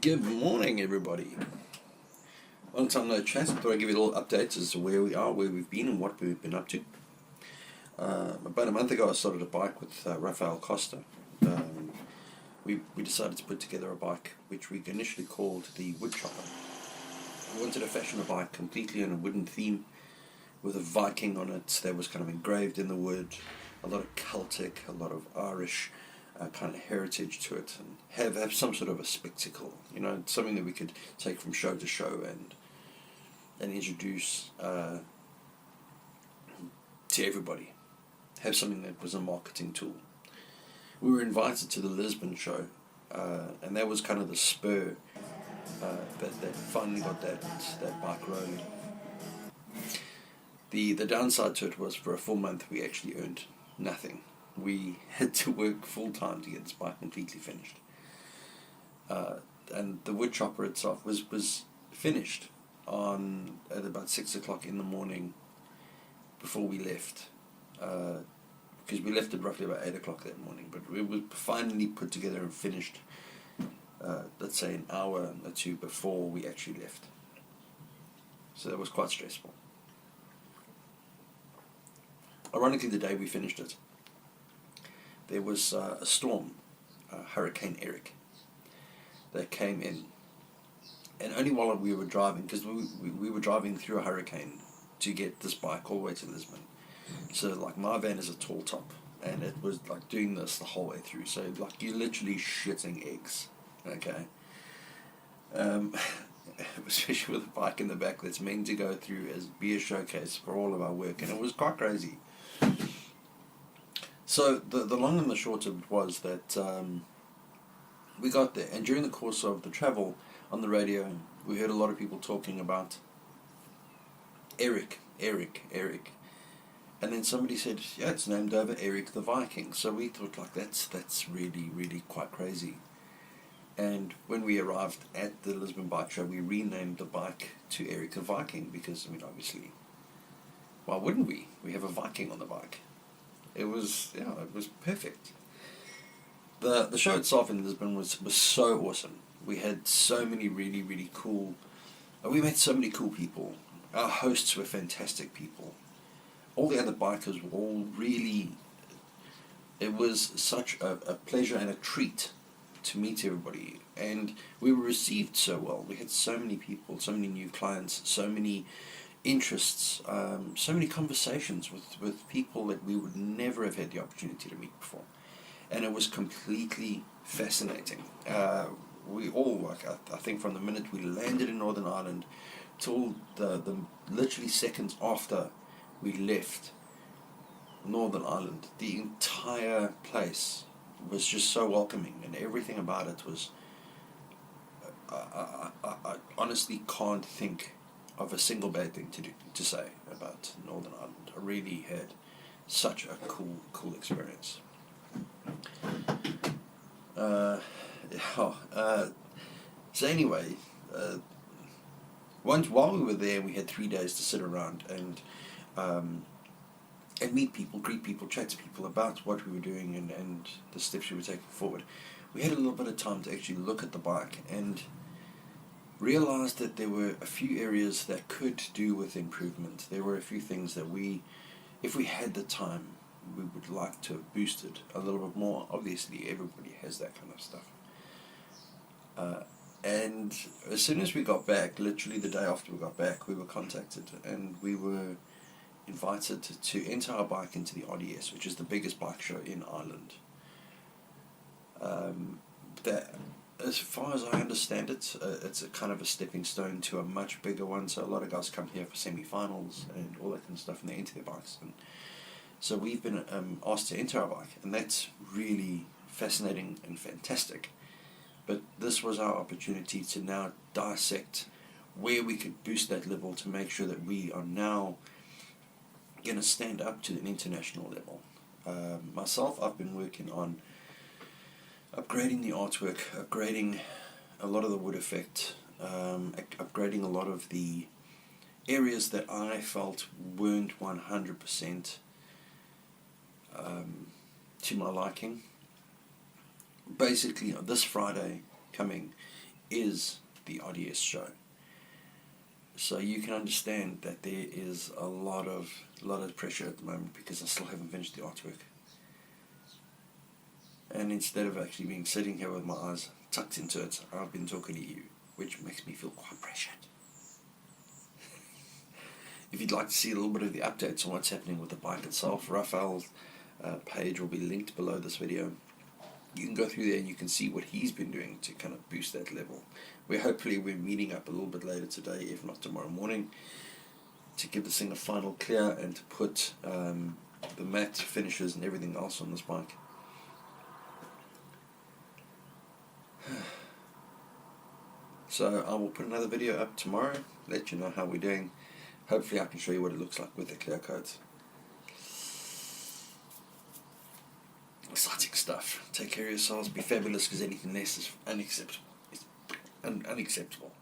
Good morning, everybody. Long time no chat. Thought I'd give you a little update as to where we are, where we've been, and what we've been up to. About a month ago, I started a bike with Rafael Costa. We decided to put together a bike which we initially called the Wood Chopper. We wanted to fashion a bike completely in a wooden theme, with a Viking on it that was kind of engraved in the wood, a lot of Celtic, a lot of Irish kind of heritage to it, and have some sort of a spectacle, something that we could take from show to show and introduce to everybody. Have something that was a marketing tool. We were invited to the Lisbon show, and that was kind of the spur that finally got that bike rolling. The downside to it was, for a full month we actually earned nothing. We had to work full time to get this bike completely finished. And the wood chopper itself was finished at about 6 o'clock in the morning before we left. Because we left at roughly about 8 o'clock that morning, but it was finally put together and finished, let's say an hour or two before we actually left. So that was quite stressful. Ironically, the day we finished it, there was a storm, Hurricane Eric, that came in. And only while we were driving, because we were driving through a hurricane to get this bike all the way to Lisbon. So like my van is a tall top, and it was like doing this the whole way through. So like you're literally shitting eggs, okay? Especially with a bike in the back that's meant to go through as be a showcase for all of our work, and it was quite crazy. So the long and the short of it was that we got there, and during the course of the travel on the radio, we heard a lot of people talking about Eric. And then somebody said, yeah, it's named over Eric the Viking. So we thought, like, that's really, really quite crazy. And when we arrived at the Lisbon Bike Show, we renamed the bike to Eric the Viking, because, obviously, why wouldn't we? We have a Viking on the bike. It was perfect. The show itself in Lisbon was so awesome. We had so many really, really cool, we met so many cool people. Our hosts were fantastic people. All the other bikers were all really, it was such a pleasure and a treat to meet everybody. And we were received so well. We had so many people, so many new clients, so many interests, so many conversations with people that we would never have had the opportunity to meet before. And it was completely fascinating. We all, I think from the minute we landed in Northern Ireland till the literally seconds after we left Northern Ireland, the entire place was just so welcoming, and everything about it was, I honestly can't think of a single bad thing to say about Northern Ireland. I really had such a cool experience. So anyway, while we were there, we had 3 days to sit around and meet people, greet people, chat to people about what we were doing and the steps we were taking forward. We had a little bit of time to actually look at the bike and realized that there were a few areas that could do with improvement. There were a few things that if we had the time, we would like to have boosted a little bit more. Obviously, everybody has that kind of stuff. And as soon as we got back, literally the day after we got back, we were contacted and we were invited to enter our bike into the RDS, which is the biggest bike show in Ireland. That, as far as I understand it, it's a kind of a stepping stone to a much bigger one. So a lot of guys come here for semi-finals and all that kind of stuff, and they enter their bikes. And so we've been asked to enter our bike, and that's really fascinating and fantastic. But this was our opportunity to now dissect where we could boost that level to make sure that we are now going to stand up to an international level. Myself, I've been working on upgrading the artwork, upgrading a lot of the wood effect, upgrading a lot of the areas that I felt weren't 100% to my liking. Basically, this Friday coming is the RDS show. So you can understand that there is a lot of pressure at the moment because I still haven't finished the artwork. And instead of actually being sitting here with my eyes tucked into it, I've been talking to you, which makes me feel quite pressured. If you'd like to see a little bit of the updates on what's happening with the bike itself, Raphael's page will be linked below this video. You can go through there and you can see what he's been doing to kind of boost that level. We're meeting up a little bit later today, if not tomorrow morning, to give this thing a final clear and to put the matte finishes and everything else on this bike. So I will put another video up tomorrow, let you know how we're doing. Hopefully I can show you what it looks like with the clear coat. Exciting stuff. Take care of yourselves, be fabulous, because anything less is unacceptable. It's unacceptable.